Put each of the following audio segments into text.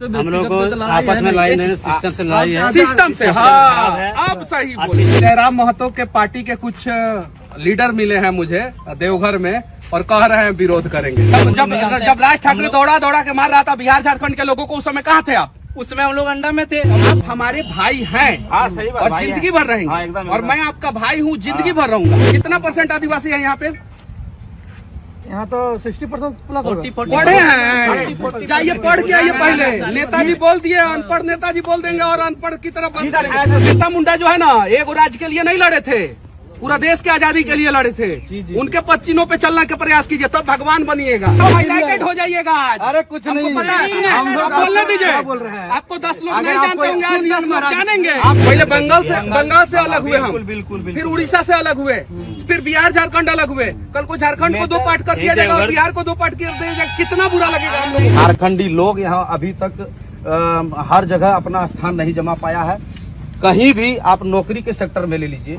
हम लोग को आपस में लड़ाई नहीं, सिस्टम से लड़ाई है। सिस्टम से, हाँ आप सही बोले। जयराम महतो के पार्टी के कुछ लीडर मिले हैं मुझे देवघर में और कह रहे हैं विरोध करेंगे। जब राज ठाकरे दौड़ा के मार रहा था बिहार झारखंड के लोगों को, उस समय कहाँ थे आप? उसमें हम लोग अंडा में थे। आप हमारे भाई हैं। हाँ सही बात, और जिंदगी भर रहेंगे। और मैं आपका भाई हूँ, जिंदगी भर रहूंगा। कितना % आदिवासी है यहाँ पे? यहाँ तो 60% प्लस पढ़े हैं। जाइए पढ़ के आइए पहले। नेताजी बोल दिए, अनपढ़ नेताजी बोल देंगे और अनपढ़ की तरफ बिरसा मुंडा जो है ना, एक राज्य के लिए नहीं लड़े थे, पूरा देश की आजादी के लिए लड़े थे। उनके पच्चीनों पे चलने का प्रयास कीजिए, तब भगवान बनिएगा। हो जाइएगा आज। अरे कुछ नहीं, हम लोग बोलने दीजिए। बोल रहे हैं आपको 10 लोग नहीं जानते होंगे, आज 10 लोग जानेंगे। पहले बंगाल से अलग हुए हम, बिल्कुल फिर उड़ीसा से अलग हुए, फिर बिहार झारखंड अलग हुए। कल को झारखंड को 2 पार्ट कर दिया जाएगा और बिहार को 2 पार्ट कर दिया जाएगा। कितना बुरा लगेगा हम लोग। झारखंडी लोग यहाँ अभी तक हर जगह अपना स्थान नहीं जमा पाया है। कहीं भी आप नौकरी के सेक्टर में ले लीजिए,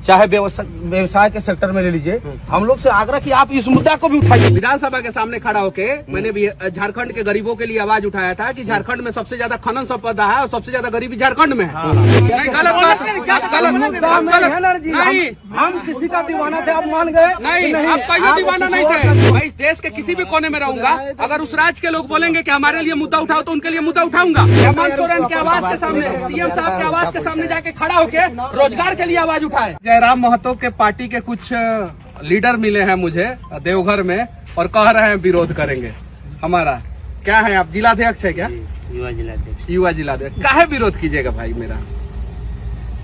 चाहे व्यवसाय के सेक्टर में ले लीजिए, हम लोग से आग्रह कि आप इस मुद्दा को भी उठाइए। विधानसभा के सामने खड़ा होके मैंने भी झारखंड के गरीबों के लिए आवाज उठाया था कि झारखंड में सबसे ज्यादा खनन संपदा है और सबसे ज्यादा गरीबी झारखंड में है। नहीं, गलत बात, गलत नहीं। हम किसी का दीवाना थे, आप मान गए? नहीं, आप कहीं दीवाना नहीं थे। मैं इस देश के किसी भी कोने में रहूंगा, अगर उस राज्य के लोग बोलेंगे कि हमारे लिए मुद्दा उठाओ तो उनके लिए मुद्दा उठाऊंगा। हेमंत सोरेन के आवाज के सामने, सीएम साहब के आवाज के सामने जाके खड़ा होके रोजगार के लिए आवाज उठाए। जयराम महतो के पार्टी के कुछ लीडर मिले हैं मुझे देवघर में और कह रहे हैं विरोध करेंगे हमारा। क्या है आप? जिलाध्यक्ष है क्या? युवा जिलाध्यक्ष। युवा जिलाध्यक्ष। काहे विरोध कीजिएगा भाई मेरा?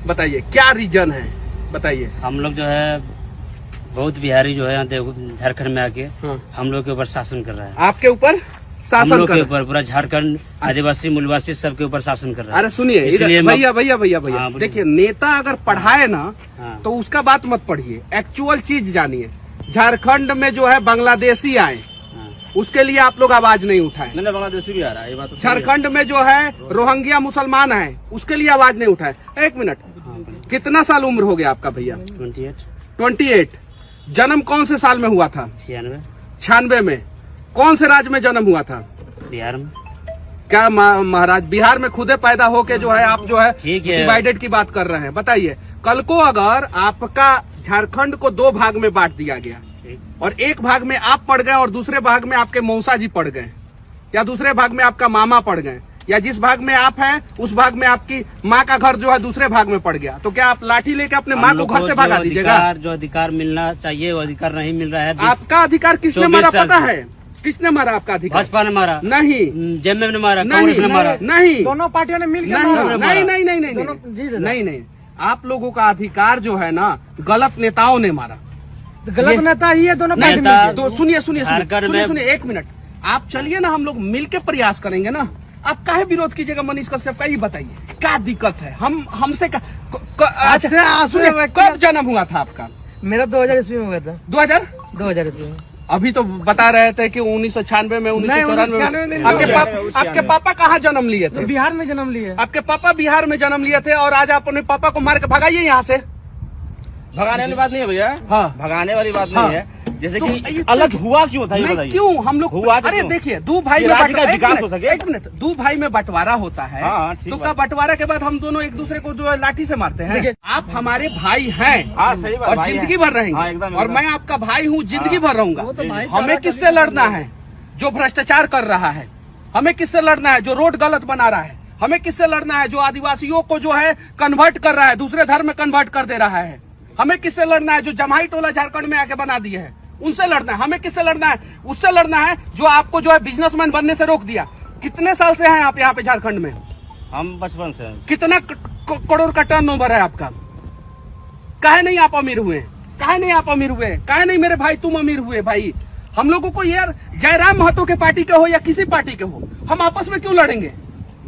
बताइए क्या रीजन है, बताइए। हम लोग जो है बहुत बिहारी जो है यहाँ झारखंड में आके हम लोग के ऊपर शासन कर रहा है। आपके ऊपर शासन के ऊपर पूरा झारखंड आदिवासी मूलवासी सबके ऊपर शासन कर रहा है। अरे सुनिए भैया देखिए, नेता अगर पढ़ाए ना तो उसका बात मत पढ़िए, एक्चुअल चीज जानिए। झारखंड में जो है बांग्लादेशी आए, उसके लिए आप लोग आवाज नहीं उठाए। बांग्लादेशी भी आ रहा है, ये बात। झारखंड में जो है रोहिंग्या मुसलमान है, उसके लिए आवाज नहीं उठाए। 1 मिनट, कितना साल उम्र हो गया आपका भैया? 28। जन्म कौन से साल में हुआ था? 96 में। कौन से राज्य में जन्म हुआ था? बिहार में। क्या महाराज बिहार में खुदे पैदा होके जो है आप जो है डिवाइडेड की बात कर रहे हैं? बताइए, कल को अगर आपका झारखंड को 2 भाग में बांट दिया गया और एक भाग में आप पड़ गए और दूसरे भाग में आपके मौसा जी पड़ गए, या दूसरे भाग में आपका मामा पड़ गए, या जिस भाग में आप हैं उस भाग में आपकी माँ का घर जो है दूसरे भाग में पड़ गया, तो क्या आप लाठी लेके अपने माँ को घर से भगा दीजिएगा? जो अधिकार मिलना चाहिए वो अधिकार नहीं मिल रहा है। आपका अधिकार किसने मारा पता है? किसने मारा आपका अधिकार? भाजपा ने मारा नहीं, जेएमएम ने मारा, कांग्रेस ने मारा। नहीं, दोनों पार्टियों ने मिलकर नहीं। आप लोगों का अधिकार जो है ना, गलत नेताओं ने मारा। गलत नेता ही है दोनों पार्टी नेता। तो सुनिए 1 मिनट, आप चलिए ना, हम लोग मिलके प्रयास करेंगे ना। आप काहे विरोध कीजिएगा? मनीष कश्यप का ही बताइए क्या दिक्कत है? हमसे कब जन्म हुआ था आपका? मेरा 2000 ईस्वी में हुआ था। 2000 ईस्वी में। अभी तो बता रहे थे कि 1996 में, 1994 में। आपके पापा कहाँ जन्म लिए थे? बिहार में जन्म लिए। आपके पापा बिहार में जन्म लिए थे और आज आप अपने पापा को मार के भगाइए यहाँ से। भगाने वाली बात नहीं है भैया। हाँ, भगाने वाली बात नहीं है। जैसे कि अलग हुआ क्यों था, ये बताइए। क्यों हम लोग हुआ? अरे देखिए, 2 भाई में विकास हो सके। 1 मिनट, 2 भाई में बंटवारा होता है। तो का बंटवारा के बाद हम दोनों एक दूसरे को जो है लाठी से मारते हैं। आप हमारे भाई हैं। हाँ सही बात, और जिंदगी भर रहेंगे। और मैं आपका भाई हूँ, जिंदगी भर रहूंगा। हमें किससे लड़ना है? जो भ्रष्टाचार कर रहा है। हमें किससे लड़ना है? जो रोड गलत बना रहा है। हमें किससे लड़ना है? जो आदिवासियों को जो है कन्वर्ट कर रहा है, दूसरे धर्म में कन्वर्ट कर दे रहा है। हमें किससे लड़ना है? जो जमाई टोला झारखंड में आके बना दिए है, उनसे लड़ना है। हमें किससे लड़ना है? उससे लड़ना है जो आपको जो है बिजनेसमैन बनने से रोक दिया। कितने साल से हैं आप यहाँ पे झारखंड में? हम बचपन से। कितना करोड़ का टर्नओवर है आपका? काहे नहीं आप अमीर हुए? काहे नहीं आप अमीर हुए? काहे नहीं मेरे भाई तुम अमीर हुए? भाई हम लोगों को यार, जयराम महतो के पार्टी के हो या किसी पार्टी के हो, हम आपस में क्यों लड़ेंगे?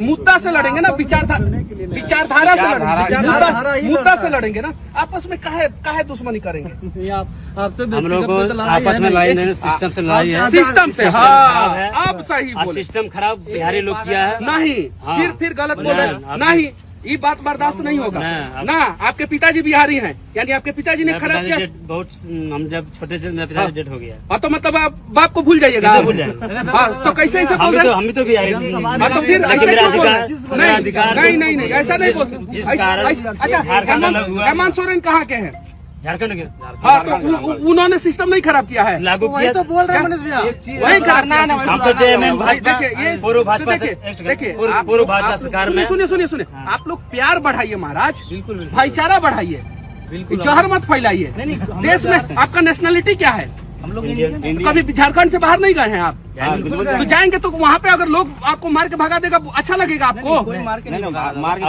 मुद्दा से लड़ेंगे ना, विचारधारा से लड़ेंगे, मुद्दा से लड़ेंगे ना। आपस में काहे दुश्मनी करेंगे? हम लोग को आपस में लड़ाई नहीं, सिस्टम से लड़ाई है। सिस्टम से, हाँ आप सही बोले। सिस्टम खराब बिहारी लोग किया है। नहीं, फिर गलत बोले। नहीं, ये बात बर्दाश्त नहीं होगा ना, ना। आपके पिताजी बिहारी हैं, यानी आपके पिताजी ने खराब किया। बहुत हम जब छोटे से मेरा पिताजी डेथ हो गया। हाँ, तो मतलब आप बाप को भूल जाइएगा। कैसे भूल जाएंगे? हाँ, तो कैसे ऐसे बोल रहे हैं? हम भी तो बिहारी थे। हाँ, तो फिर लेकिन मेरा अधिकार नहीं ऐसा नहीं बोल। जिस कारण अच्छा, झारखंड अलग हुआ। हेमंत सोरेन कहाँ के हैं? झारखंड के। हाँ, तो उन्होंने सिस्टम नहीं खराब किया है। लागू किया तो बोल रहे हैं मनीष भैया। वही करना है। हम तो चेयरमैन भाजपा, देखिए ये पूर्व भाजपा से देखिए पूर्व भाजपा सरकार में। सुनिए आप लोग प्यार बढ़ाइए महाराज, बिल्कुल भाईचारा बढ़ाइए, जहर मत फैलाइए। देश में आपका नेशनलिटी क्या है? हम लोग इंडियन। कभी झारखंड से बाहर नहीं गए हैं आप? बिल्कुल तो जाएंगे तो वहाँ पे अगर लोग आपको मार के भगा देगा, अच्छा लगेगा आपको? अब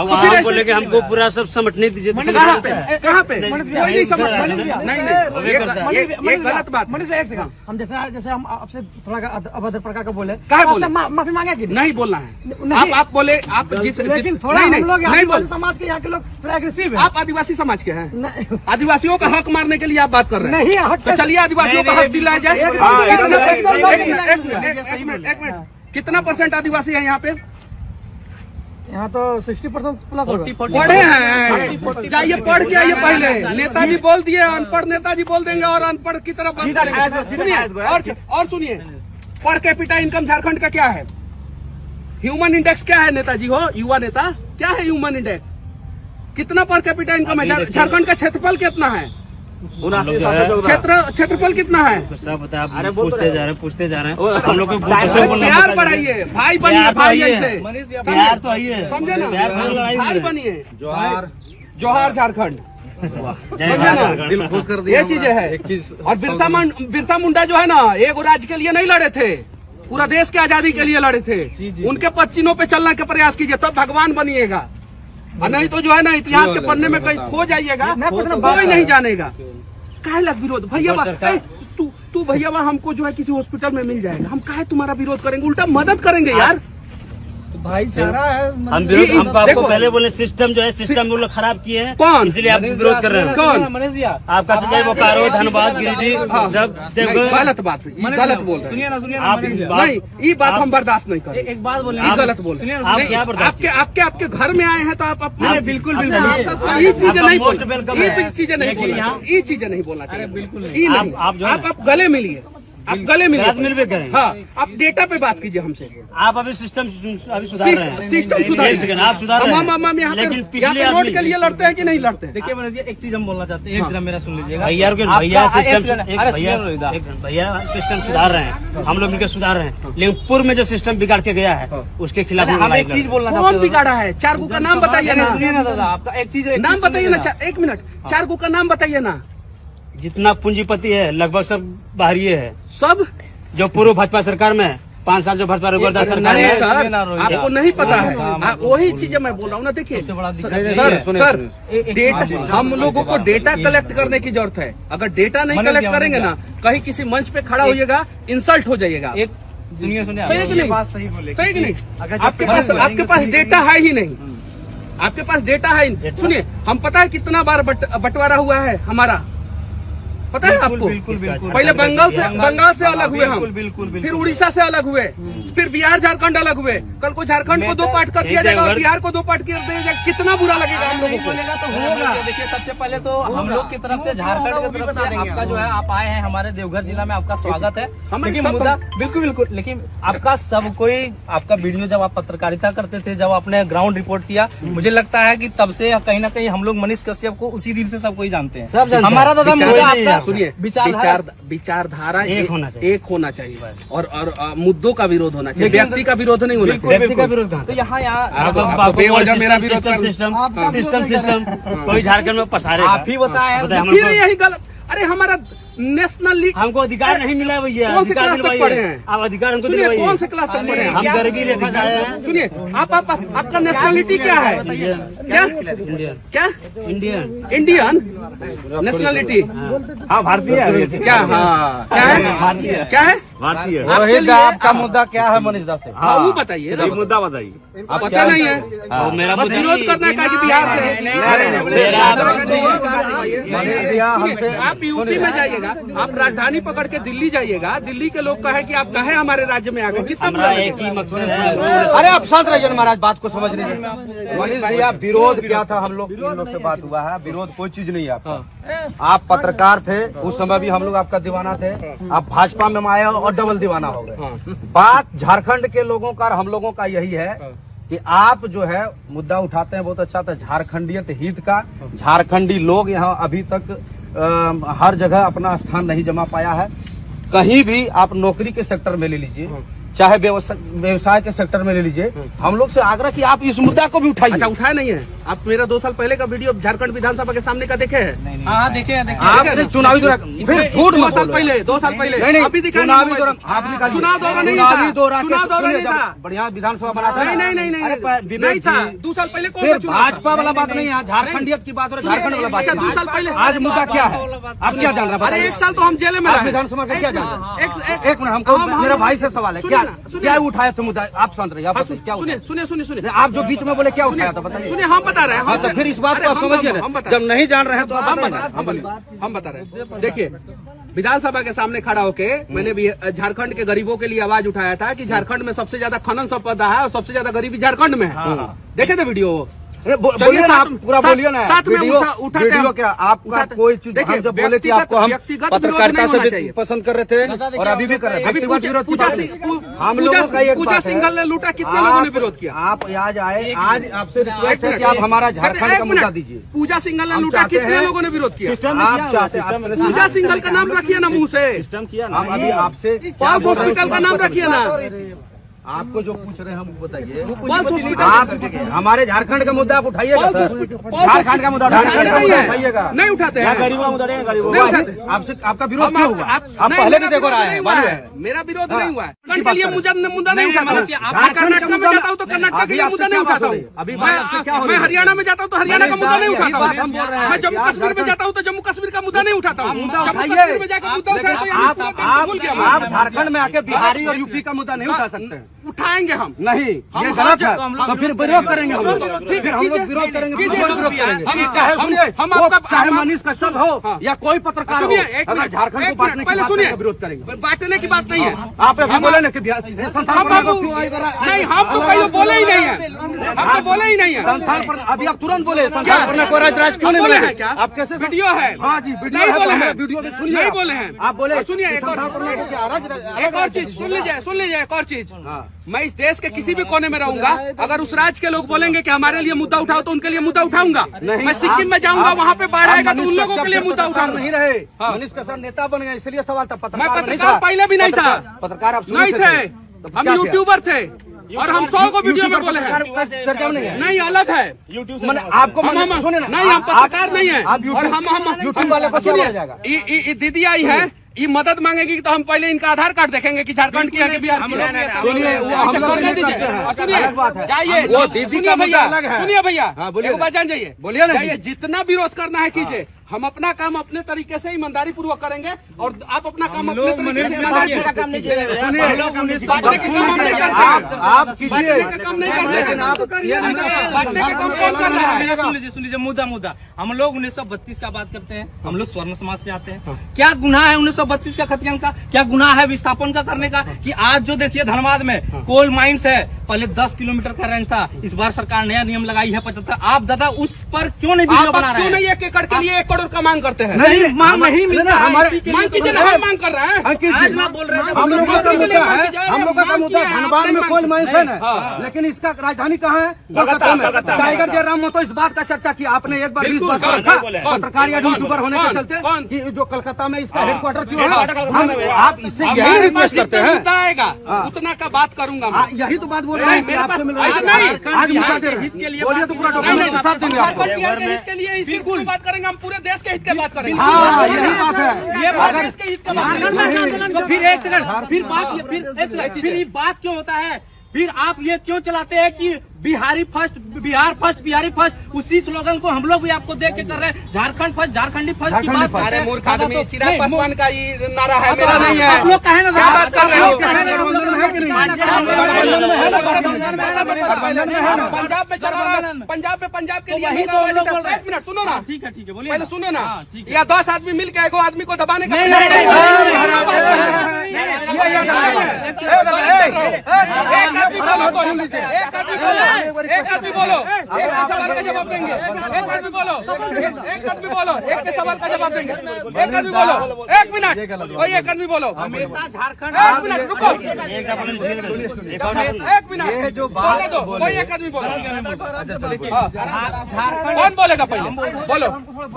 वहाँ बोले कि हमको पूरा सब समेटने दीजिए। कहाँ पे कोई नहीं समझ। नहीं ये गलत बात। मनीष भाई एक सेकंड, हम जैसे हम आपसे थोड़ा अभद्र प्रकार का बोले, कहाँ बोले? माफी मांगे कि नहीं बोलना है। आप बोले आप जिस लेकिन थोड़ा हम लोग नहीं बोल। समाज के यहाँ के लोग थोड़ा एग्रेसिव है। आप आदिवासी समाज के हैं, आदिवासियों का हक मारने के लिए आप बात कर रहे हैं। नहीं हक तो चलिए आदिवासियों का हक दिलाया जाए। एक मिनट, कितना % आदिवासी है यहाँ पे? यहाँ तो 60% प्लस होगा। पढ़े हैं, जाइए पढ़ के आइए। पहले नेताजी बोल दिए, अनपढ़ नेताजी बोल देंगे और अनपढ़ की तरफ बात करेंगे। सुनिए और सुनिए, पर कैपिटा इनकम झारखंड का क्या है? ह्यूमन इंडेक्स क्या है नेताजी हो, युवा नेता? क्या है ह्यूमन इंडेक्स? कितना पर कैपिटा इनकम है? झारखंड का क्षेत्रफल कितना है? क्षेत्रफल कितना है? सब बता, आप पूछते जा रहे हैं। हम लोग को प्यार बढ़ाइए, भाई बनिए, भाई ऐसे प्यार तो आइए, समझे ना? भाई बनिए। जोहार झारखंड, दिल खुश कर दिया। ये चीजें है। और बिरसा मुंडा जो है ना, एक राज्य के लिए नहीं लड़े थे, पूरा देश की आजादी के लिए लड़े थे। उनके पच्चीनों पे चलने का प्रयास कीजिए, तब भगवान बनिएगा। और नहीं तो जो है ना, इतिहास के पन्ने में कहीं खो जाइएगा, कोई नहीं जानेगा। काहे लग विरोध? भैया तू भैया हमको जो है किसी हॉस्पिटल में मिल जाएगा, हम काहे तुम्हारा विरोध करेंगे? उल्टा मदद करेंगे यार। भाईचारा है। हम आपको पहले बोले सिस्टम जो है, सिस्टम वो लोग खराब किए हैं। कौन? इसलिए आप विरोध कर रहे हैं। कौन? मनीष भैया आपका चाहे बोकारो, धनबाद, गिरिडीह सब देवघर। गलत बात, गलत बोल रहे हैं। सुनिए आप नहीं, ये बात हम बर्दाश्त नहीं करेंगे। एक बात बोले, ये गलत बोल रहे हैं। आप क्या बर्दाश्त? आपके घर में आए हैं तो आप अपने बिल्कुल ये चीजें नहीं मोस्ट वेलकम है। ये चीजें नहीं बोलना चाहिए। बिल्कुल आप गले मिलिए, आप गले मिलिए, मिल भी करें। हाँ, आप डेटा पे बात कीजिए हमसे। आप अभी सिस्टम अभी सुधार रहे हैं। सिस्टम सुधार, आप सुधार रहे हैं। हम यहाँ लेकिन पे पिछले रोड के लिए लड़ते हैं कि नहीं लड़ते? देखिए मनीष जी, एक चीज हम बोलना चाहते हैं, एक जरा मेरा सुन लीजिएगा। भैया सिस्टम सुधार रहे हैं, हम लोग मिलकर सुधार रहे हैं। लेकिन पूर्व में जो सिस्टम बिगाड़ के गया है, उसके खिलाफ हम एक चीज बोलना कौन बिगाड़ा है? 4 गो का नाम बताइए ना। सुनिए ना दादा, आपका एक चीज नाम बताइए ना। 1 मिनट, 4 गो का नाम बताइए ना। जितना पूंजीपति है लगभग सब बाहरी है। सब जो पूर्व भाजपा सरकार में 5 साल जो भाजपा सरकार नहीं है, सर, आपको नहीं पता है। वही चीजें मैं बोल रहा हूँ ना। देखिए सर, डेटा, हम लोगों को डेटा कलेक्ट करने की जरूरत है। अगर डेटा नहीं कलेक्ट करेंगे ना, कहीं किसी मंच पे खड़ा होइएगा, इंसल्ट हो जाइएगा। सुनिए सही कि नहीं? बात सही बोले। सही कि नहीं? आपके पास डेटा है ही नहीं। आपके पास डेटा है ही। सुनिए, हम पता है कितना बार बंटवारा हुआ है हमारा, पता है आपको? पहले बंगाल से अलग हुए हम, फिर उड़ीसा से अलग हुए, फिर बिहार झारखंड अलग हुए। कल को झारखंड को 2 पार्ट कर दिया जाएगा और बिहार को 2 पार्ट कर दिया जाएगा। कितना बुरा लगेगा हम लोगों को। तो होगा। देखिए, सबसे पहले तो हम लोग की तरफ से, झारखंड की तरफ से आपका जो है, आप आए हैं हमारे देवघर जिला में, आपका स्वागत है। लेकिन मुद्दा बिल्कुल, लेकिन आपका सब कोई, आपका वीडियो जब आप पत्रकारिता करते थे, जब आपने ग्राउंड रिपोर्ट किया, मुझे लगता है कि तब से कहीं ना कहीं हम लोग मनीष कश्यप को उसी दिन से सब कोई जानते हैं। हमारा दादा मुद्दा, सुनिए, विचारधारा एक होना चाहिए और मुद्दों का विरोध होना चाहिए, व्यक्ति का विरोध नहीं होना चाहिए। व्यक्ति का विरोध कहाँ? तो यहाँ बेवजह मेरा विरोध सिस्टम कोई झारखंड में पसारे। आप ही बताए, फिर यही गलत। अरे हमारा नेशनल हमको अधिकार नहीं मिला भैया। कौन से क्लास तक पढ़े हैं आप? अधिकार हमको सुनिए, दिलवाइए। कौन से क्लास तक पढ़े हैं? हम गरीबी रेखा से आए हैं। सुनिए, आपका नेशनलिटी क्या है? क्या इंडियन नेशनलिटी? हाँ, भारतीय है। क्या? हाँ, क्या है? भारतीय रोहित दा, आपका मुद्दा क्या है मनीष दा से? हाँ वो बताइए ना, मुद्दा बताइए। पता नहीं है, बस विरोध करना है कि बिहार से हमसे आप यूपी में जाइएगा, आप राजधानी पकड़ के दिल्ली जाइएगा, दिल्ली के लोग कहे कि आप कहे हमारे राज्य में आ गए, कितना एक ही मकसद है। अरे आप शांत रहिए ना महाराज, बात को समझ लीजिए। मनीष भैया विरोध क्या था, हम लोग से बात हुआ है, विरोध कोई चीज नहीं है आपका। आप पत्रकार थे उस समय भी, हम लोग आपका दीवाना थे, आप भाजपा में आए और डबल दीवाना हो गए। बात झारखंड के लोगों का और हम लोगों का यही है कि आप जो है मुद्दा उठाते हैं बहुत अच्छा था, झारखंडियत हित का। झारखंडी लोग यहाँ अभी तक हर जगह अपना स्थान नहीं जमा पाया है। कहीं भी आप नौकरी के सेक्टर में ले लीजिए, चाहे व्यवसाय के सेक्टर में ले लीजिए, हम लोग से आग्रह कि आप इस मुद्दा को भी उठाइए। अच्छा उठाया नहीं है? आप मेरा 2 साल पहले का वीडियो झारखंड विधानसभा के सामने का देखे हैं? हाँ देखे आपने चुनावी दौरान फिर झूठ 2 साल पहले, 2 साल पहले नहीं अभी दिखा चुनावी दौरान आप निकालिए। चुनाव दौरान नहीं चुनावी था, दौरान चुनाव दौरान नहीं था, बढ़िया विधानसभा बनाता है। नहीं था। 2 साल पहले कौन सा फिर चुनाव था? भाजपा वाला बात नहीं है, झारखंडियत की बात हो रही है, झारखंड वाला बात। अच्छा 2 साल पहले आज मुद्दा क्या है, आप क्या जान रहे अरे हैं? 1 साल तो हम जेल में आप रहे। विधानसभा का क्या जान रहे हैं? एक एक मिनट, हमको मेरा भाई से सवाल है, सुनिए क्या ना, सुनिए क्या ना। उठाया था मुद्दा? आप शांत रहिए, आप बताइए, क्या सुनिए उठाया? सुनिए आप जो बीच में बोले क्या उठाया था बताइए। सुनिए, हम बता रहे हैं। हाँ तो फिर इस बात को आप समझिए ना, जब नहीं जान रहे हैं तो आप हम बता रहे हैं। देखिए विधानसभा के सामने खड़ा होके मैंने भी झारखंड के गरीबों के लिए आवाज उठाया था कि झारखंड में सबसे ज्यादा खनन संपदा है और सबसे ज्यादा गरीबी झारखंड में है। देखे थे वीडियो? बोलिए ना, आप पूरा बोलिए ना। साथ में वीडियो उठाते वीडियो हैं। क्या आपका कोई चीज, हम जब बोले कि आपको हम व्यक्तिगत पत्रकारिता विरोध नहीं होना से चाहिए। भी पसंद कर रहे थे और अभी भी कर रहे हैं। व्यक्तिगत विरोध की बात नहीं। हम लोगों का एक पूजा बात है, सिंघल ने लूटा, कितने लोगों ने विरोध किया? आप आज आए, आज आपसे रिक्वेस्ट है कि आप हमारा झारखंड का मुद्दा दीजिए। पूजा सिंघल ने हम लूटा, चाहते कितने हैं- लोगों ने विरोध किया? आप चाहते हैं पूजा सिंघल का नाम रखिए ना मुंह से, सिस्टम किया हम अभी आपसे पल्स हॉस्पिटल का नाम रखिए ना। आपको जो पूछ रहे हैं हम बताइए। पल्स हॉस्पिटल आप हमारे झारखंड का मुद्दा आप उठाइएगा सर। झारखंड का मुद्दा उठाइएगा। नहीं उठाते हैं, गरीबों का मुद्दा नहीं, गरीबों नहीं उठाते। आपसे आपका विरोध क्यों हुआ? आप नहीं, पहले भी मेरा देखो रहा है, विरोध मालूम नहीं है। हुआ है। मेरा विरोध नहीं हुआ है। की के लिए बात मुद्दा नहीं उठाता हूँ। मैं कर्नाटक में जाता हूँ तो कर्नाटक के लिए मुद्दा नहीं उठाता हूँ। अभी बात आपसे क्या हो रही मैं है? हरियाणा में जाता हूँ तो हरियाणा का मुद्दा नहीं यही उठाता बात हम बोल रहे हूँ। हैं। मैं जम्मू कश्मीर में जाता हूँ तो जम्मू कश्मीर का मुद्दा नहीं उठाता हूँ। मुद्दा जम्मू उठाइए। कश्मीर में जाकर मुद्दा उठाए तो यहाँ से भूल गया मैं। आप झारखंड में आके बिहारी और यूपी का मुद्दा नहीं उठा सकते हैं। उठाएंगे हम। नहीं, ये गलत है। तो फिर विरोध करेंगे हम लोग। फिर हम लोग विरोध करेंगे, फिर विरोध करेंगे। चाहे सुनिए, हम वो आपका चाहे मनीष कश्यप हो या कोई पत्रकार हो, सुनिए, एक अगर मिनट, झारखंड को एक बांटने मिनट, की पहले बात सुनिए। करेंगे, विरोध करेंगे। बांटने की बात नहीं है। आप अभी बोले ना कि संस्थान हम पर बाबू नहीं, हम तो कहीं बोले ही नहीं है। हम तो बोले ही नहीं है। संस्थान पर अभी आप तुरंत बोले संस्थान पर को राज क्यों नहीं बोले बोले हैं क्या? आप कैसे वीडियो है। हाँ जी, वीडियो नहीं है, बोले हमारे हैं। वीडियो में सुनिए। नहीं बोले हैं। आप बोले सुनिए, एक और चीज, एक और चीज। मैं इस देश के किसी भी कोने में रहूंगा, अगर उस राज्य के लोग बोलेंगे कि हमारे लिए मुद्दा उठाओ तो उनके लिए मुद्दा उठाऊंगा। मैं सिक्किम में जाऊंगा, वहाँ पे बाढ़ आएगा तो उन लोगों के लिए मुद्दा उठाऊंगा। नहीं रहे मनीष कश्यप नेता बन गए, इसलिए सवाल था। मैं पत्रकार पत्रकार पहले भी नहीं था, पत्रकार आप नहीं थे, हम यूट्यूबर थे और हम 100 को वीडियो में बोले हैं। नहीं, अलग है। आपको सुने ना, नहीं, हम पत्रकार नहीं है। आप और हम यूट्यूब वाले को सुनिए, बोला जाएगा। ये दीदी आई है, ये मदद मांगेगी तो हम पहले इनका आधार कार्ड देखेंगे कि झारखंड की है कि बिहार की है। सुनिए, वो हम लोग नहीं करते हैं। सुनिए, अलग बात है। जाइए, वो दीदी का मुद्दा अलग है। सुनिए भैया, हाँ, बोलिए। एक बार जान जाइए, बोलिए ना। जाइए, जितना विरोध करना है कीजिए। हम अपना काम अपने तरीके से ईमानदारी पूर्वक करेंगे और आप अपना काम अपने तरीके से ईमानदारी पूर्वक काम नहीं कीजिएगा। बांटने के काम हम नहीं करते। आप कीजिए, बांटने का काम नहीं करते। लेकिन आप बांटने का काम कौन कर रहा है? सुन लीजिए मुद्दा हम लोग 1932 का बात करते हैं। हम लोग स्वर्ण समाज से आते हैं। क्या गुनाह है 1932 का खतियान का? क्या गुनाह है विस्थापन का करने का? कि आज जो देखिए धनबाद में कोल माइंस है, पहले 10 किलोमीटर का रेंज था, इस बार सरकार नया नियम लगाई है 75। आप दादा उस पर क्यों नहीं वीडियो बना रहे क्यों हैं? नहीं 1 एकड़ के लिए 1 करोड़ का मांग करते हैं? नहीं, मांग नहीं मिलता है। हमारे इसी के लिए मांग कीजिए ना, हम मांग कर रहे हैं। आज मैं बोल रहे थे हम लोगों का मुद्दा है, हम लोगों का मुद्दा मांग किया है, धनबाद में आपने कोल माइंस है ना, हाँ। लेकिन इसका राजधानी कहाँ है? कोलकाता में। टाइगर जयराम हो तो इस बात का चर्चा किया आपने एक बार, 20 बार कौन? रखा कौन? पत्रकार या यूट्यूबर होने के कौन? चलते कौन? कि जो कलकत्ता में इसका हेडक्वार्टर क्यों है? हेडक्वार्टर हम आप इससे यही रिक्वेस्ट करते हैं। मुद्दा आएगा उतना का बात करूंगा मैं। यही तो बात बोल रहे हैं कि मेरे आपसे पास मिल रहा ऐसा है। नहीं। आज मुद्दा दे रहे हैं। बोलिए तो पूरा डॉक्यूमेंट के साथ देंगे आपको। बिहार के हित के लिए इसी की बात करेंगे, हम पूरे देश के हित की बात करेंगे। हाँ, यही बात है। ये बात देश के हित की बात करेंगे। तो फिर एक सेकंड, फिर ये बात क्यों होता है? फिर आप ये क्यों चलाते हैं कि Bihari first, Bihar first, Bihari first, उसी स्लोगन को हम लोग भी आपको देख के कर रहे हैं। झारखंड फर्स्ट, झारखंडी फर्स्ट की बात। अरे मूर्ख आदमी, चिराग पासवान का ये नारा है, मेरा नहीं है। आप लोग कहे ना, क्या बात कर रहे हो? पंजाब के लिए एक मिनट सुनो ना। ठीक है बोलिए, पहले सुनो ना। ठीक है। या 10 आदमी मिल के एगो आदमी को दबाने का एक आदमी बोलो, एक सवाल का जवाब देंगे। एक आदमी बोलो, एक आदमी बोलो, एक के सवाल का जवाब देंगे। एक आदमी बोलो, 1 मिनट, कोई एक आदमी बोलो। हमेशा झारखंड, 1 मिनट रुको, हमेशा 1 मिनट जो बोलने दो, कोई एक आदमी बोलो। झारखंड कौन बोलेगा पहले, बोलो।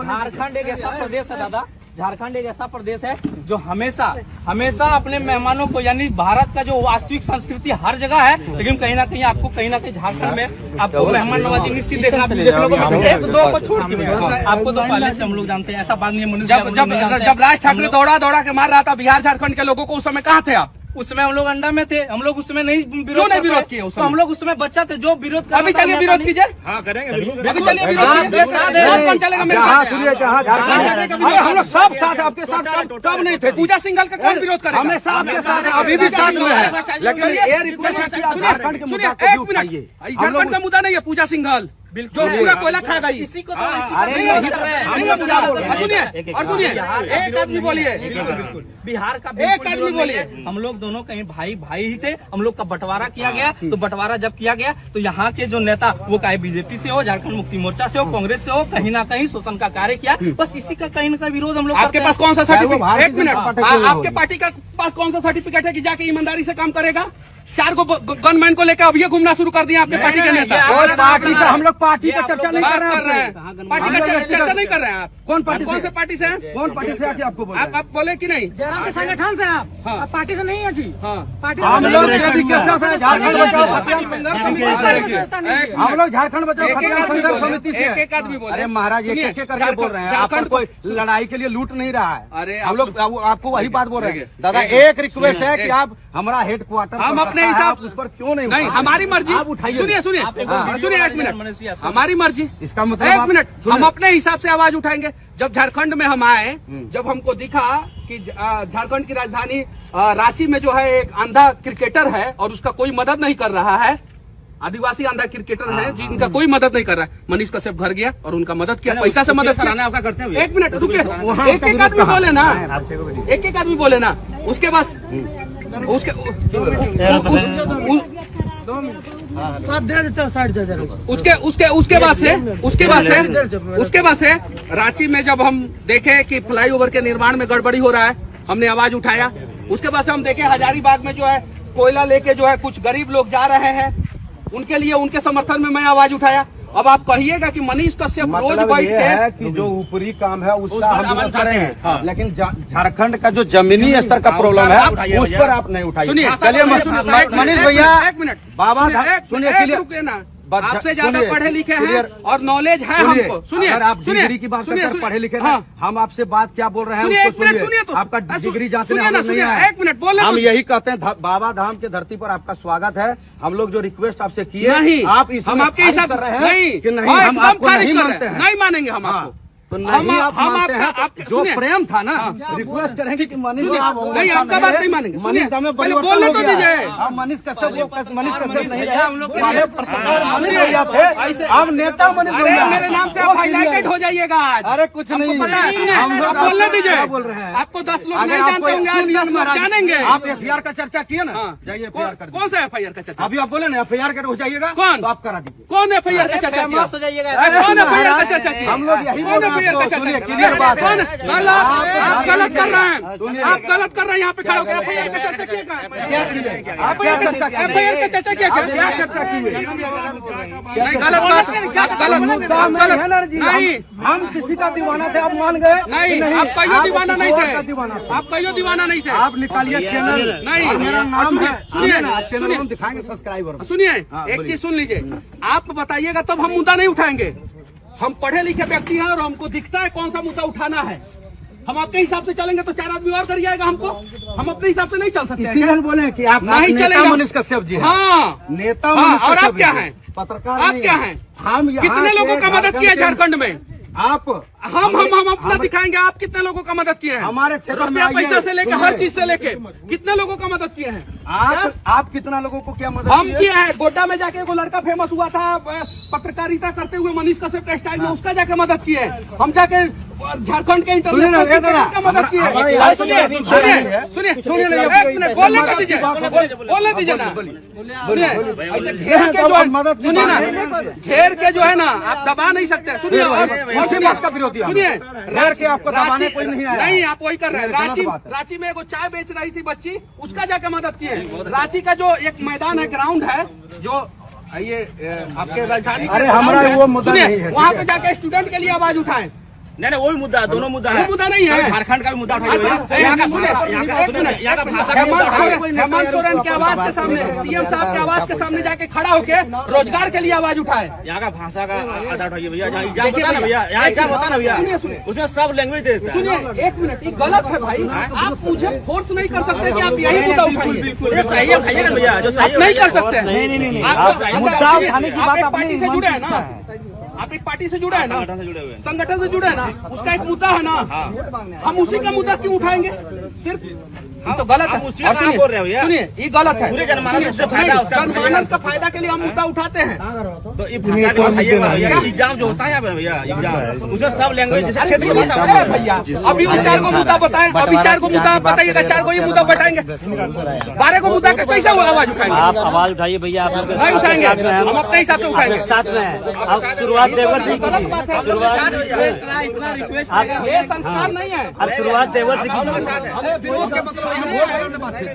झारखंड एक ऐसा प्रदेश है दादा, झारखंड एक ऐसा प्रदेश है जो हमेशा अपने मेहमानों को, यानी भारत का जो वास्तविक संस्कृति हर जगह है, लेकिन कहीं ना कहीं झारखंड में आपको मेहमान नवाजी निश्चित देखने को मिलेगी। एक दो को छोड़ के आपको तो पहले से हम लोग जानते हैं, ऐसा बात नहीं है। मनुष्य जब राज ठाकरे दौड़ा के मार रहा था बिहार झारखंड के लोगों को, उस समय कहाँ थे आप? उसमें हम लोग अंडा में थे, हम लोग उसमें नहीं क्यों नहीं विरोध किए? तो हम लोग उसमें बच्चा थे जो विरोध। अभी चलिए विरोध कीजिए। हाँ करेंगे, अभी चलिए विरोध कौन चलेगा मेरे साथ? सुनिए, जहाँ हम लोग सब साथ आपके साथ कब नहीं थे? पूजा सिंघल का कौन विरोध करेगा? हमेशा आपके साथ हैं, अभी भी साथ में है। लेकिन ये रिक्वेस्ट है कि आप झारखंड के मुद्दा को भी उठाइए। झारखंड का मुद्दा नहीं है पूजा सिंघल, जो पूरा कोयला खा गई। इसी को सुनिए और सुनिए, एक आदमी बोलिए, बिहार का एक आदमी बोलिए। हम लोग दोनों कहीं भाई ही थे, हम लोग का बंटवारा किया गया। तो बंटवारा जब किया गया तो यहाँ के जो नेता, वो चाहे बीजेपी से हो, झारखंड मुक्ति मोर्चा से हो, कांग्रेस से हो, कहीं ना कहीं शोषण का कार्य किया। बस इसी का कहीं ना कहीं विरोध हम लोग। आपके पास कौन सा सर्टिफिकेट? एक मिनट, आपके पार्टी का पास कौन सा सर्टिफिकेट है कि जाके ईमानदारी से काम करेगा? 4 को गनमैन को लेकर अभी घूमना शुरू कर दिया आपके पार्टी के नेता। पार्टी का हम लोग पार्टी का चर्चा नहीं कर रहे हैं। पार्टी का चर्चा नहीं कर रहे हैं आप। कौन पार्टी कौन से पार्टी से हैं? कौन पार्टी से आके आपको बोला? आप बोले कि नहीं? जयराम के संगठन से आप, हाँ। आप पार्टी से नहीं है जी। हाँ, पार्टी हम लोग झारखंड बचाओ खतियान संघर्ष समिति, हम लोग झारखंड बचाओ खतियान संघर्ष समिति से। एक आदमी बोले। अरे महाराज, एक करके बोल रहे हैं। आपको कोई लड़ाई के लिए लूट नहीं रहा है। अरे हम लोग आपको वही बात बोल रहे हैं। दादा, एक रिक्वेस्ट है कि आप हमारा हेडक्वार्टर, हम अपने हिसाब उस पर क्यों नहीं? हमारी मर्जी। आप उठाइए। सुनिए 1 मिनट, हमारी मर्जी। इसका मतलब 1 मिनट, हम अपने हिसाब से आवाज उठाएंगे। जब झारखंड में हम आए, जब हमको दिखा कि झारखंड की राजधानी रांची में जो है एक अंधा क्रिकेटर है और उसका कोई मदद नहीं कर रहा है, आदिवासी अंधा क्रिकेटर है जिनका कोई मदद नहीं कर रहा है, मनीष कश्यप घर गया और उनका मदद किया, पैसा से मदद कराना आपका करते हैं। 1 मिनट रुकिए, एक आदमी बोले ना, एक आदमी बोले ना, उसके बाद उसके बाद से रांची में जब हम देखे कि फ्लाईओवर के निर्माण में गड़बड़ी हो रहा है, हमने आवाज उठाया। उसके बाद से हम देखे हजारीबाग में जो है कोयला लेके जो है कुछ गरीब लोग जा रहे हैं, उनके लिए, उनके समर्थन में मैं आवाज उठाया। अब आप कहिएगा कि मनीष कश्यप रोज बैठ के कि जो ऊपरी काम है उसका हम विरोध करेंगे, हाँ। लेकिन झारखंड का जो जमीनी स्तर का प्रॉब्लम है उस पर आप नहीं उठाइए। सुनिए, चलिए मनीष भैया, 1 मिनट, बाबा सुनिए, रुकिए ना। आपसे ज्यादा पढ़े लिखे हैं और नॉलेज है हमको। सुनिए, अगर आप डिग्री की बात करते हैं, पढ़े लिखे हैं, हम आपसे बात क्या बोल रहे हैं उसको सुनिए। आपका डिग्री जांचने हम नहीं आए। 1 मिनट बोले, हम यही कहते हैं, बाबा धाम की धरती पर आपका स्वागत है। हम लोग जो रिक्वेस्ट आपसे किए, नहीं, आप हम आपके हिसाब कर रहे हैं नहीं कि नहीं, हम आपको नहीं मानते हैं, नहीं मानेंगे हम आपको। तो नहीं आप मानते हैं। जो प्रेम था ना, रिक्वेस्ट करेंगे कि मनीष नहीं, आपका बात नहीं मानेंगे। मनीष हमें पहले बोलने तो दीजिए। आप मनीष कश्यप नहीं रहे, हम लोग मनीष भैया थे, आप नेता मनीष अरे भैया। मेरे नाम से आप हाईलाइटेड हो जाइएगा आज। अरे कुछ नहीं, हम लोग बोलने दीजिए। बोल रहे हैं, आपको 10 लोग नहीं जानते होंगे, आज 10 लोग जानेंगे। आप FIR का चर्चा किए ना, जाइए FIR कर। कौन सा FIR का चर्चा? अभी आप बोले ना FIR कर हो जाइएगा, कौन? तो आप करा दीजिए। कौन FIR का चर्चा किया? हो जाइएगा। कौन FIR का चर्चा किया? हम लोग यही बोल रहे हैं, सुनिए, क्लियर बात है। कौन? आप गलत कर रहे हैं, आप गलत कर रहे हैं। यहाँ पे खड़े होकर FIR का चर्चा किया कहाँ? FIR का चर्चा किया क्या? चर्चा की नहीं, गलत बात, गलत नहीं। हम किसी का दीवाना थे, आप मान गए? नहीं, आप कहियो दीवाना नहीं थे, आप कहियो दीवाना नहीं थे। आप निकालिए चैनल, नहीं, और मेरा नाम है, सुनिए, चैनल हम दिखाएंगे सब्सक्राइबर। सुनिए, एक चीज सुन लीजिए, आप बताइएगा तब हम मुद्दा नहीं उठाएंगे। हम पढ़े लिखे व्यक्ति हैं और हमको दिखता है कौन सा मुद्दा उठाना है। हम आपके हिसाब से चलेंगे तो 4 आदमी और कर जाएगा हमको। हम अपने हिसाब से नहीं चल सकते। इसीलिए बोले कि आप नहीं नेता चलेगा। मनीष कश्यप जी हैं। हाँ, नेता हाँ, मनीष और कश्यप आप क्या जी हैं? पत्रकार आप नहीं क्या है। हैं? हम यहाँ कितने के लोगों का मदद किया झारखंड झारखंड में? आप हम अपना दिखाएंगे। आप कितने लोगों का मदद किए हैं? हमारे क्षेत्र में रुपया आइए, पैसा से लेकर सुनिए। हर चीज से लेके कितने लोगों का मदद किए हैं? आप कितना लोगों को क्या मदद हम किए हैं। गोड्डा में जाके वो लड़का फेमस हुआ था पत्रकारिता करते हुए, मनीष कश्यप के स्टाइल में, उसका जाके मदद किए हैं। हम जाके झारखंड के सुनिए ना, इंटरनेशनल का मदद किए हमारे हैं। यहाँ सुनिए एक मिनट बोलने का दीजिए, बोलने दीजिए ना। सुनिए ऐसे घेर के जो है, मदद सुनिए ना, घेर के जो है ना, आप दबा नहीं सकते। सुनिए और इसी बात का विरोधी हम। सुनिए, घेर के आपको दबाने कोई नहीं आया। नहीं, आप वही कर रहे हैं। ये गलत बात है। रांची में एगो चाय बेच रही थी बच्ची, उसका जाके मदद किए। रांची का जो एक मैदान है, ग्राउंड है, जो ये आपके राजधानी, अरे हमारा वो मुद्दा नहीं है, वहाँ ठीक पे है। जाके स्टूडेंट के लिए आवाज उठाएं। नहीं वो भी मुद्दा है, दोनों मुद्दा वो है। मुद्दा नहीं है। झारखंड का भी मुद्दा उठाइए अच्छा, भैया। यहाँ का सुनिए, भाषा, यहाँ का भाषा का मुद्दा उठाइए। हेमंत सोरेन के आवाज के सामने, सीएम साहब के आवाज के सामने जाके खड़ा होके रोजगार के लिए आवाज उठाए। यहाँ का भाषा का आधा उठाइए भैया। जहाँ एग्जाम होता है ना भैया, यहाँ एग्जाम होता है ना भैया, सुनिए। उसमें सब लैंग्वेज देता है। सुनिए एक मिनट, ये गलत है भाई। आप मुझे फोर्स नहीं कर सकते कि आप यही मुद्दा उठाइए। ये सही है, उठाइए ना भैया, जो सही आप नहीं कर सकते। नहीं। आप मुद्दा उठाने की बात एक अपनी पार्टी से जुड़े हैं मन ना, से आप एक पार्टी से जुड़े हैं ना, संगठन से जुड़े हुए हैं। संगठन से जुड़े हैं ना, उसका एक मुद्दा है ना, हम उसी का मुद्दा क्यों उठाएंगे? सिर्फ ये तो गलत है। हम उसी और का सुनिए, बोल रहे हैं भैया। सुनिए ये गलत है। पूरे जनमानस सुनिए, से फायदा नहीं, उसका जनमानस का फायदा के लिए हम मुद्दा उठाते हैं। तो ये भाषा को उठाइए भैया। एग्जाम जो होता है यहाँ पे भैया, एग्जाम उसमें सब लैंग्वेज जैसे अरे क्षेत्र की भाषा सुनिए भैया, अभी वो 4 को मुद्दा बताएं, अभी 4 को मुद्दा आप बताइएगा, 4 को ये मुद्दा बताएंगे, 12 को मुद्दा का कैसे वो आवाज उठाएंगे? आप आवाज उठाइए भैया, आप लोग नहीं उठाएंगे, हम अपने हिसाब से उठाएंगे। साथ में हैं। अब शुरुआत देवर से गलत बात है। ये संस्कार नहीं है। अब शुरुआत देवर से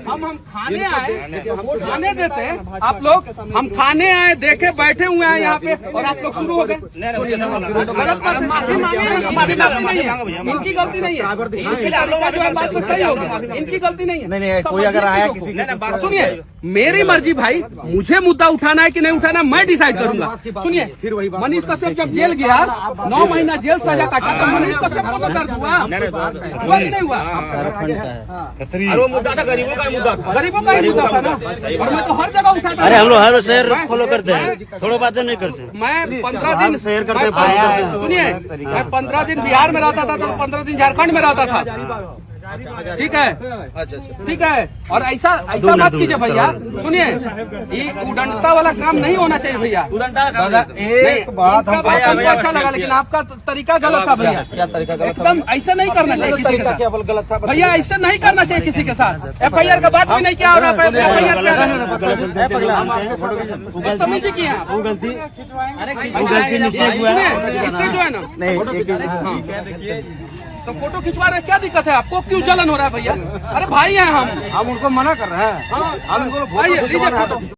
हम खाने आए, खाने देते हैं आप लोग, हम खाने आए, देखे बैठे हुए हैं यहाँ पे, और आप लोग शुरू हो गए। तो गलत बात है। माफी मांगे, हमारी गलती नहीं है, इनकी गलती नहीं है। इनकी तरीका जो है बात में सही हो गया, इनकी गलती नहीं है। नहीं, कोई अगर आया किसी बात सुनिए, मेरी मर्जी भाई, मुझे मुद्दा उठाना है कि नहीं उठाना मैं डिसाइड करूंगा। सुनिए, मनीष कश्यप जब जेल गया, 9 महीना जेल सजा काटा, तो मनीष कश्यप को तो दर्द हुआ कि नहीं हुआ? और वो मुद्दा था गरीबों का मुद्दा था। गरीबों का ही मुद्दा था ना, और मैं तो हर जगह उठाता अरे हम लोग हर शहर फॉलो करते हैं, थोड़ा बातें नहीं करते। मैं 15 दिन शेयर करते सुनिए, मैं 15 दिन बिहार में रहता था, तो 15 दिन झारखंड में रहता था। ठीक है, ठीक है। और ऐसा मत कीजिए भैया। सुनिए, ये उदंडता वाला काम नहीं होना चाहिए भैया। एक बात हमको अच्छा लगा, लेकिन आपका तरीका गलत था भैया। एकदम ऐसा नहीं करना चाहिए किसी के साथ गलत था भैया, ऐसा नहीं करना चाहिए किसी के साथ। FIR का बात भी नहीं किया, और FIR पे तमीज़ी की है। इससे जो है ना, तो फोटो खिंचवा रहे हैं, क्या दिक्कत है आपको? क्यों जलन हो रहा है भैया? अरे भाई हैं हम उनको मना कर रहे हैं। हाँ, लीजिए फोटो।